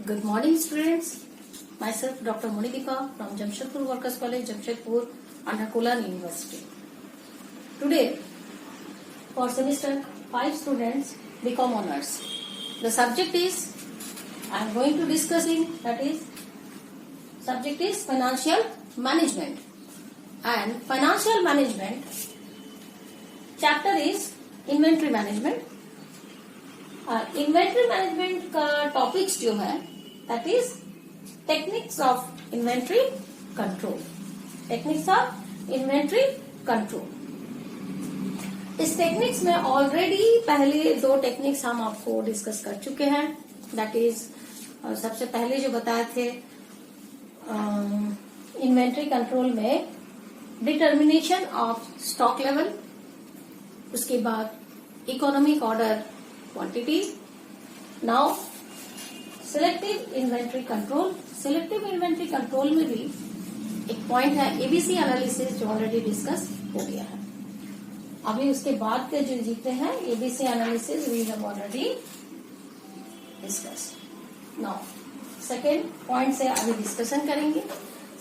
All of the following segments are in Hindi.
Good morning, students. Myself, Dr. Monideepa from Jamshedpur Workers College, Jamshedpur, under Kolan University. Today, for semester 5 students, BCom Honors. The subject is, I am going to discussing, that is, subject is financial management. And financial management, chapter is inventory management. Inventory management का टॉपिक्स जो है that is techniques of inventory control. Techniques of inventory control. इस टेक्निक्स में ऑलरेडी पहले 2 टेक्निक्स हम आपको डिस्कस कर चुके हैं. दैट इज सबसे पहले जो बताए थे इन्वेंट्री कंट्रोल में डिटर्मिनेशन ऑफ स्टॉक लेवल, उसके बाद economic order quantity. Now selective inventory control. Selective inventory control में भी एक पॉइंट है एबीसी एनालिसिस जो ऑलरेडी डिस्कस हो गया है. अभी उसके बाद के जो जीते हैं ABC analysis we have already discuss. Now second point से अभी डिस्कशन करेंगे.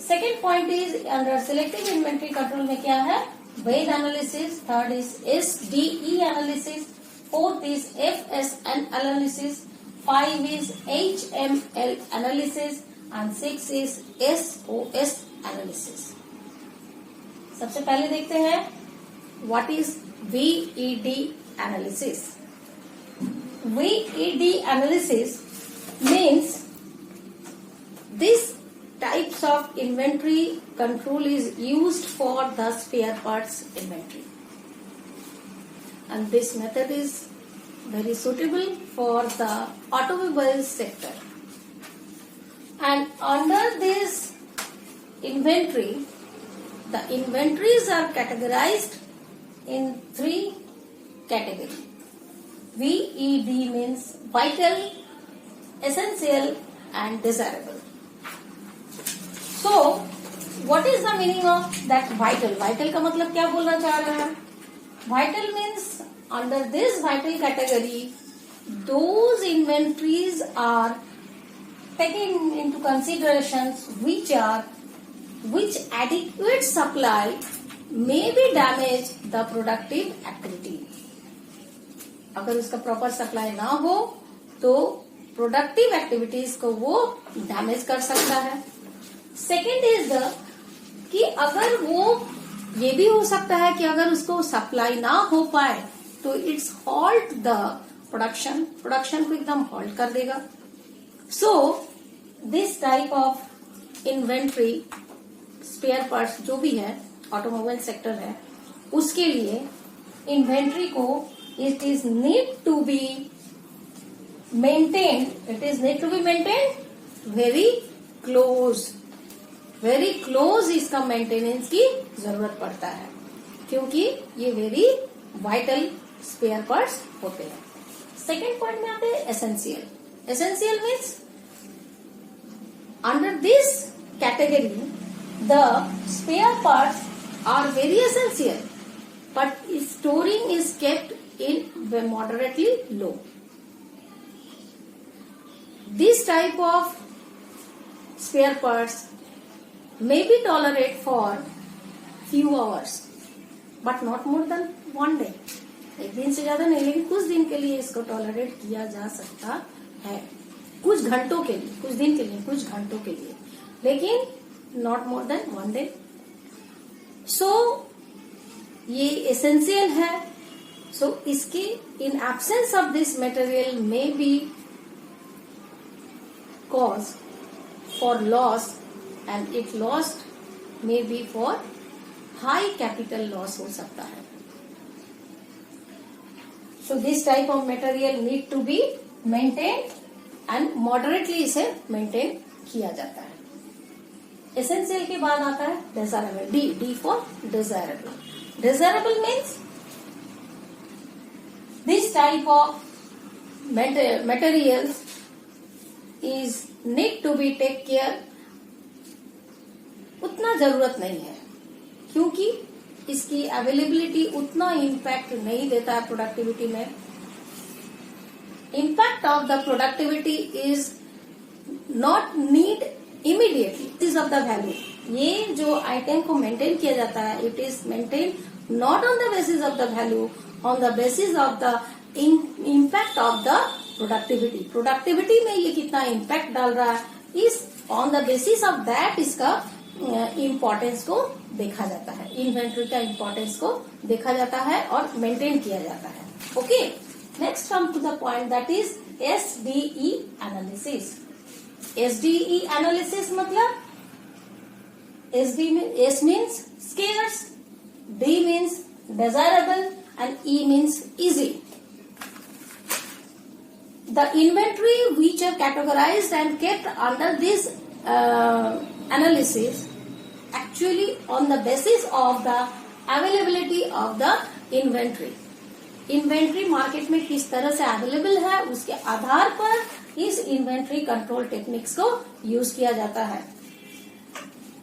Second point is under selective inventory control में क्या है, VED analysis. Third is SDE analysis. Fourth is FSN analysis. 5 is HML analysis and 6 is SOS analysis. सबसे पहले देखते हैं what is VED analysis. VED analysis means this types of inventory control is used for the spare parts inventory. And this method is very suitable for the automobile sector. And under this inventory, the inventories are categorized in 3 categories. VED means vital, essential and desirable. So, what is the meaning of that vital? Vital का मतलब क्या बोलना चाह रहा है? Vital means under this vital category, those inventories are taken into considerations which adequate supply may be damage the productive activity. अगर उसका प्रॉपर सप्लाई ना हो तो प्रोडक्टिव एक्टिविटीज को वो डैमेज कर सकता है. सेकेंड इज कि अगर वो ये भी हो सकता है कि अगर उसको सप्लाई ना हो पाए तो इट्स हॉल्ट द प्रोडक्शन को एकदम हॉल्ट कर देगा. So this type of inventory spare parts जो भी है ऑटोमोबाइल सेक्टर है उसके लिए इन्वेंट्री को it is need to be maintained very close इसका मेंटेनेंस की जरूरत पड़ता है क्योंकि ये वेरी वाइटल स्पेयर पार्ट्स होते हैं. सेकेंड पॉइंट में आते हैं essential. Essential means under this category the spare parts are very essential but storing is kept in moderately low. This type of spare parts may be tolerate for few hours but not more than 1 day. एक दिन से ज्यादा नहीं लेकिन कुछ दिन के लिए इसको टॉलरेट किया जा सकता है, कुछ घंटों के लिए, कुछ दिन के लिए, कुछ घंटों के लिए, लेकिन नॉट मोर देन 1 डे. सो ये एसेंशियल है. सो इसके in absence of this material may be cause for loss and if lost may be for high capital loss हो सकता है. So this type of material need to be maintained and moderately इसे maintain किया जाता है. Essential के बाद आता है desirable. D for desirable. Desirable means this type of materials is need to be take care. उतना जरूरत नहीं है क्योंकि इसकी अवेलेबिलिटी उतना इम्पैक्ट नहीं देता है प्रोडक्टिविटी में. impact of the productivity is not need immediately this of the value. ये जो आइटम को मेंटेन किया जाता है, it is maintain not on the basis of the value, on the basis of the impact of the productivity. Productivity में ये कितना इम्पैक्ट डाल रहा है, इस on the basis of that इसका इम्पोर्टेंस को देखा जाता है, इन्वेंट्री का इम्पोर्टेंस को देखा जाता है और मेंटेन किया जाता है। Okay, next come to the point that is SDE analysis. SDE analysis मतलब S means scarce, D means desirable and E means easy. The inventory which are categorized and kept under this analysis actually on the basis of the availability of the inventory. Inventory market में किस तरह से अवेलेबल है उसके आधार पर इस इन्वेंट्री कंट्रोल टेक्निक्स को यूज किया जाता है।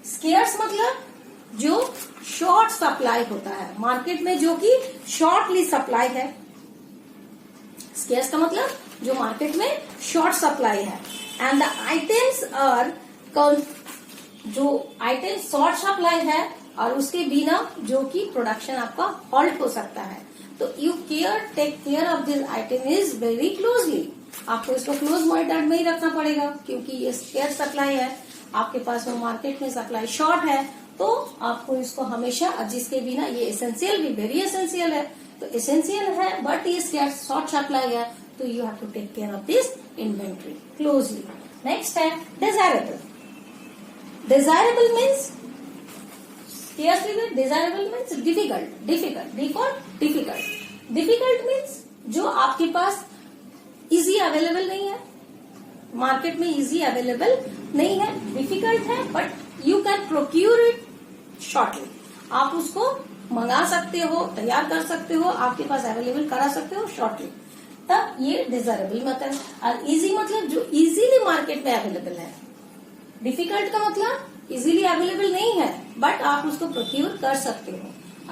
स्केर्स मतलब जो शॉर्ट सप्लाई होता है मार्केट में, जो कि शॉर्टली सप्लाई है। स्केर्स का मतलब जो मार्केट में शॉर्ट सप्लाई है। एंड द आइटम्स आर, जो आइटम शॉर्ट सप्लाई है और उसके बिना जो कि प्रोडक्शन आपका हॉल्ट हो सकता है, तो you take care of this item is very closely. आपको इसको क्लोज मॉनिटर में ही रखना पड़ेगा क्योंकि ये स्केर्स सप्लाई है, आपके पास में मार्केट में सप्लाई शॉर्ट है, तो आपको इसको हमेशा, जिसके बिना ये एसेंशियल भी वेरी एसेंशियल है, तो एसेंशियल है बट ये स्केर्स शॉर्ट सप्लाई है, तो you have to take care of this inventory closely. Next है desirable. Desirable means desirable means difficult. Difficult means जो आपके पास इजी अवेलेबल नहीं है, मार्केट में इजी अवेलेबल नहीं है, डिफिकल्ट है, but you can procure it shortly. आप उसको मंगा सकते हो, तैयार कर सकते हो, आपके पास अवेलेबल करा सकते हो शॉर्टली, तब ये डिजायरेबल मतलब। और इजी मतलब जो इजीली मार्केट में अवेलेबल है। डिफिकल्ट का मतलब इजीली अवेलेबल नहीं है बट आप उसको प्रोक्यूर कर सकते हो।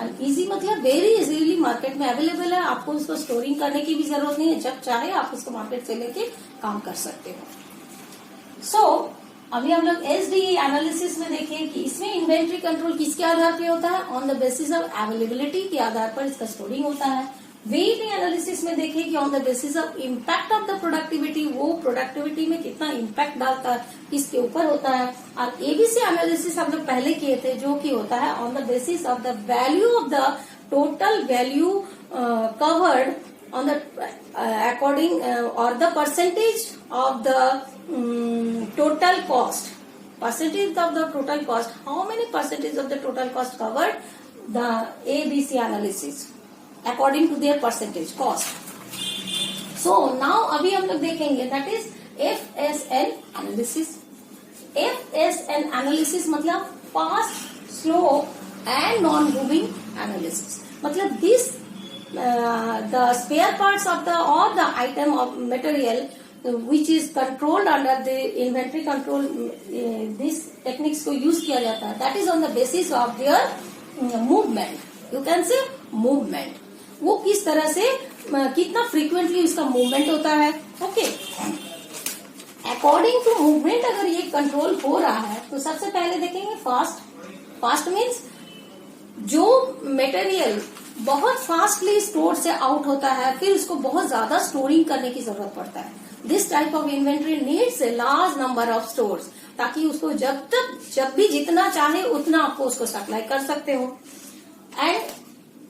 और इजी मतलब वेरी इजीली मार्केट में अवेलेबल है, आपको उसको स्टोरिंग करने की भी जरूरत नहीं है, जब चाहे आप उसको मार्केट से लेके काम कर सकते हो। सो अभी हम लोग SDE एनालिसिस में देखें कि इसमें इन्वेंट्री कंट्रोल किसके आधार पे होता है, on the basis of availability के आधार पर इसका स्टोरिंग होता है। वेट एनालिसिस में देखें कि on the basis of impact of the productivity, वो प्रोडक्टिविटी में कितना इम्पैक्ट डालता है इसके ऊपर होता है। और ABC एनालिसिस हम लोग पहले किए थे, जो कि होता है on the basis of the value of the total value covered on the according और the percentage of the total cost. percentage of the total cost, how many percentage of the total cost covered, the ABC analysis according to their percentage cost. So now अभी हम लोग देखेंगे that is FSN analysis. FSN analysis मतलब fast, slow and non-moving analysis. मतलब this the spare parts of the or the item of material which is controlled under the inventory control, this techniques को use किया जाता है, that is on the basis of their movement. You can say movement. वो किस तरह से कितना फ्रीक्वेंटली उसका मूवमेंट होता है। ओके, अकॉर्डिंग टू मूवमेंट अगर ये कंट्रोल हो रहा है तो सबसे पहले देखेंगे फास्ट मीन्स जो मटेरियल बहुत फास्टली स्टोर से आउट होता है, फिर उसको बहुत ज्यादा स्टोरिंग करने की जरूरत पड़ता है। This type of inventory needs a large number of stores, ताकि उसको जब भी जितना चाहे उतना आपको उसको सप्लाई कर सकते हो। एंड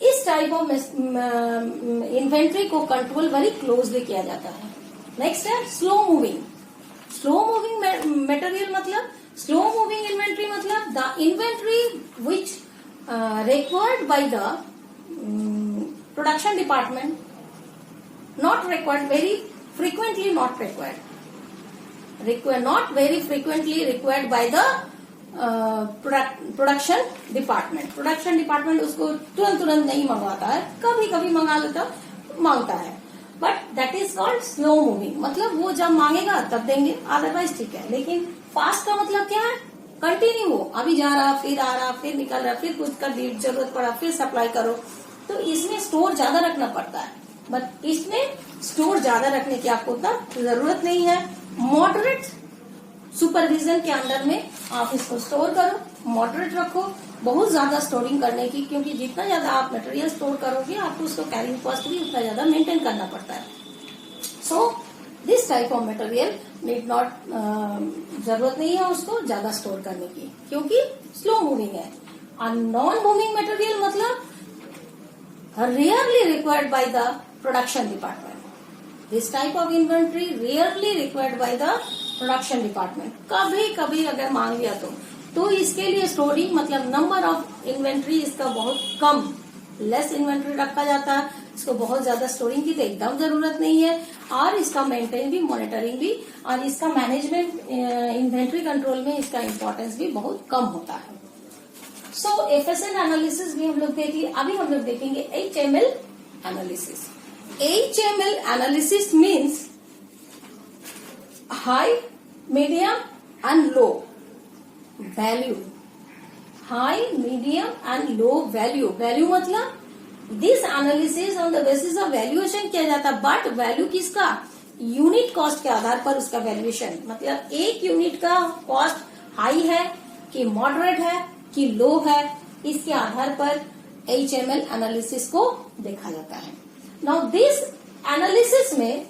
इस टाइप ऑफ इन्वेंट्री को कंट्रोल वेरी क्लोजली किया जाता है। नेक्स्ट है स्लो मूविंग मटेरियल मतलब स्लो मूविंग इन्वेंट्री मतलब the inventory which required by the production department, not required very frequently, not very frequently required by the production department उसको तुरंत नहीं मंगवाता है, कभी कभी मांगता है, but that is called slow moving. मतलब वो जब मांगेगा तब देंगे, अदरवाइज ठीक है। लेकिन फास्ट का मतलब क्या है, कंटिन्यू, अभी जा रहा फिर आ रहा फिर निकल रहा, फिर कुछ का जरूरत पड़ा फिर सप्लाई करो, तो इसमें स्टोर ज्यादा रखना पड़ता है। बट इसमें स्टोर ज्यादा रखने की आपको उतना जरूरत नहीं है। मॉडरेट सुपरविजन के अंडर में आप इसको स्टोर करो, मॉडरेट रखो, बहुत ज्यादा स्टोरिंग करने की, क्योंकि जितना ज्यादा आप मटेरियल स्टोर करोगे आपको उसको कैरिंग कॉस्ट भी उतना ज्यादा मेंटेन करना पड़ता है। सो this type of material need not, जरूरत नहीं है उसको ज्यादा स्टोर करने की, क्योंकि स्लो मूविंग है। और नॉन मूविंग मटेरियल मतलब rarely required by the production department. This type of inventory rarely required by the production department. कभी कभी अगर मांग लिया तो इसके लिए स्टोरिंग मतलब नंबर ऑफ इन्वेंट्री इसका बहुत कम, लेस इन्वेंट्री रखा जाता है। इसको बहुत ज्यादा स्टोरिंग की तो एकदम जरूरत नहीं है, और इसका मेंटेन भी, मॉनिटरिंग भी, और इसका मैनेजमेंट, इन्वेंट्री कंट्रोल में इसका इम्पोर्टेंस भी बहुत कम होता है। सो एफएसएन एनालिसिस भी हम लोग देखिए। अभी हम लोग देखेंगे HML analysis. HML analysis means high, medium and low value. High, medium and low value. Value मतलब this analysis on the basis of valuation किया जाता है, बट वैल्यू किसका? यूनिट कॉस्ट के आधार पर उसका वैल्यूएशन, मतलब एक यूनिट का कॉस्ट हाई है कि मॉडरेट है कि लो है, इसके आधार पर HML एनालिसिस को देखा जाता है। नाउ दिस एनालिसिस में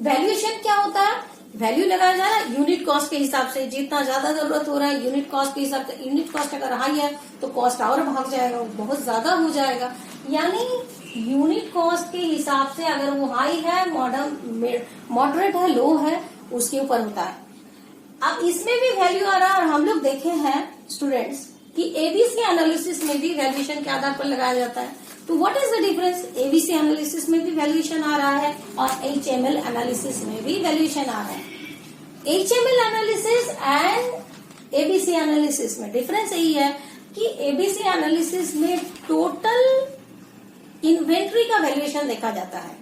वैल्यूएशन क्या होता है? वैल्यू लगाया जा रहा है यूनिट कॉस्ट के हिसाब से, जितना ज्यादा जरूरत हो रहा है यूनिट कॉस्ट के हिसाब से। यूनिट कॉस्ट अगर हाई है तो कॉस्ट और भाग जाएगा, बहुत ज्यादा हो जाएगा। यानी यूनिट कॉस्ट के हिसाब से अगर वो हाई है, मॉडरेट है, लो है, उसके ऊपर होता है। अब इसमें भी वैल्यू आ रहा है, और हम लोग देखे हैं स्टूडेंट्स कि एबीसी एनालिसिस में भी वैल्यूएशन के आधार पर लगाया जाता है। तो what is the difference? ABC analysis में भी वैल्यूएशन आ रहा है और HML एनालिसिस में भी वैल्यूएशन आ रहा है। HML analysis and ABC analysis में डिफरेंस यही है कि एबीसी एनालिसिस में टोटल इन्वेंट्री का वैल्यूएशन देखा जाता है।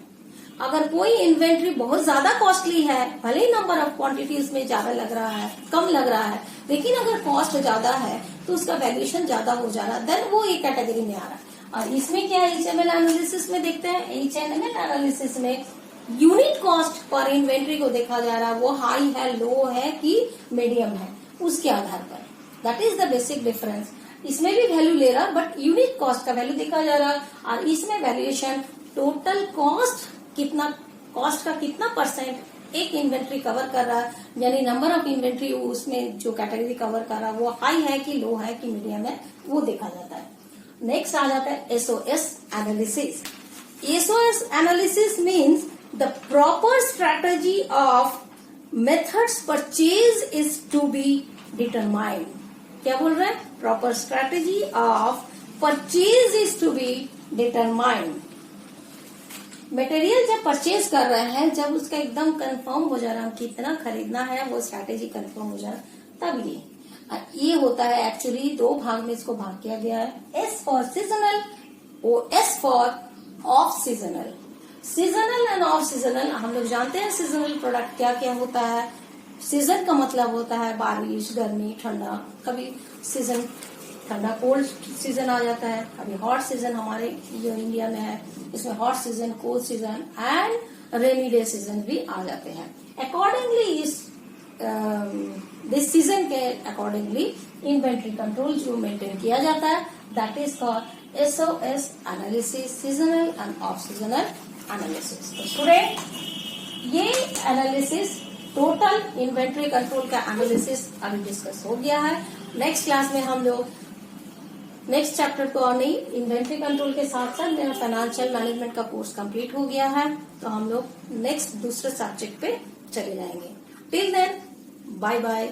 अगर कोई इन्वेंट्री बहुत ज्यादा कॉस्टली है, भले ही नंबर ऑफ क्वांटिटीज में ज्यादा लग रहा है, कम लग रहा है, लेकिन अगर कॉस्ट ज्यादा है तो उसका वैल्यूएशन ज्यादा हो जा रहा है, देन वो एक कैटेगरी में आ रहा है। और इसमें क्या है, HML एनालिसिस में देखते हैं, HML एनालिसिस में यूनिट कॉस्ट पर इन्वेंट्री को देखा जा रहा है, वो हाई है, लो है कि मीडियम है, उसके आधार पर। That is the basic difference. इसमें भी वैल्यू ले रहा, बट यूनिट कॉस्ट का वैल्यू देखा जा रहा है, और इसमें वैल्यूएशन टोटल कॉस्ट कितना, कॉस्ट का कितना परसेंट एक इन्वेंट्री कवर कर रहा है, यानी नंबर ऑफ इन्वेंट्री उसमें जो कैटेगरी कवर कर रहा है वो हाई है कि लो है कि मीडियम है, वो देखा जाता है। नेक्स्ट आ जाता है SOS analysis. SOS analysis means the proper strategy of methods purchase is to be determined. क्या बोल रहे हैं? Proper strategy of purchase is to be determined. Material जब परचेज कर रहे हैं, जब उसका एकदम कंफर्म हो जा रहा है कितना खरीदना है, वो स्ट्रैटेजी कंफर्म हो जा रहा है, तब ये होता है। एक्चुअली दो भाग में इसको भाग किया गया है, S for seasonal, OS for of seasonal. Seasonal end of seasonal, हम लोग जानते हैं सीजनल प्रोडक्ट क्या क्या होता है। सीजन का मतलब होता है बारिश, गर्मी, ठंडा। कभी सीजन ठंडा, कोल्ड सीजन आ जाता है, कभी हॉट सीजन हमारे जो इंडिया में है, इसमें hot season, cold season and rainy day season भी आ जाते हैं। अकॉर्डिंगली दिस सीजन के अकॉर्डिंगली इन्वेंट्री कंट्रोल जो मेंटेन किया जाता है, that is called SOS analysis, seasonal end of seasonal analysis. तो स्टूडेंट, ये एनालिसिस टोटल इन्वेंट्री कंट्रोल का एनालिसिस अभी डिस्कस हो गया है। नेक्स्ट क्लास में हम लोग नेक्स्ट चैप्टर को, और नहीं, इन्वेंट्री कंट्रोल के साथ साथ मेरा फाइनेंशियल मैनेजमेंट का कोर्स कंप्लीट हो गया है, तो हम लोग नेक्स्ट दूसरे सब्जेक्ट पे चले जाएंगे। Till then, bye bye.